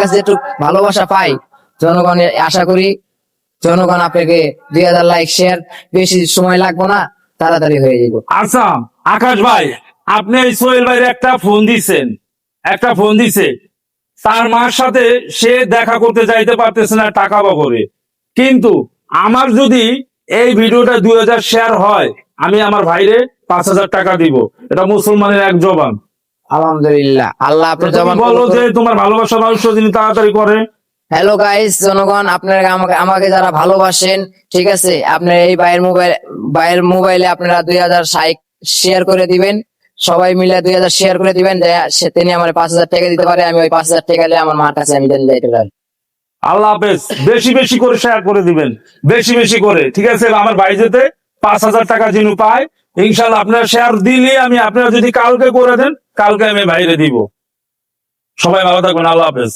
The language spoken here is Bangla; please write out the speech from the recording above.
কাছে একটু ভালোবাসা পাই জনগণের, আশা করি জনগণ আপনাকে 2000 লাইক শেয়ার, বেশি সময় লাগবে না, তাড়াতাড়ি হয়ে যাবে। আচ্ছা আকাশ ভাই, আপনি এই সোহেল ভাইয়ের একটা ফোন দিছে, তার মার সাথে সে দেখা করতে যাইতে পারতেছে না টাকা বগরে, কিন্তু আমার যদি এই ভিডিওটা 2000 শেয়ার হয়, আমি আমার ভাইরে 5000 টাকা দিব। এটা মুসলমানের এক জবান। আলহামদুলিল্লাহ, আল্লাহ আপনার তুমি জবান বলো যে তোমার ভালোবাসা মানুষ যিনি তাড়াতাড়ি করে। হ্যালো গাইস, জনগণ আপনারা আমাকে যারা ভালোবাসেন, ঠিক আছে, আপনার এই ভাইয়ের মোবাইলে আপনারা 2000 শেয়ার করে দিবেন, সবাই মিলে 2000 শেয়ার করে দিবেন, তিনি আমার 5000 টাকা দিতে পারে, আমি ওই 5000 টাকা নিয়ে আমার মার কাছে আমি দিতে পারি। আল্লাহ হাফেজ। বেশি বেশি করে শেয়ার করে দিবেন, বেশি বেশি করে, ঠিক আছে? আমার ভাই যেতে 5000 টাকা যিনি পায়, ইনশাল্লাহ আপনারা শেয়ার দিলে আমি, আপনারা যদি কালকে করে দেন, কালকে আমি বাইরে দিব। সবাই ভালো থাকবেন, আল্লাহ হাফেজ।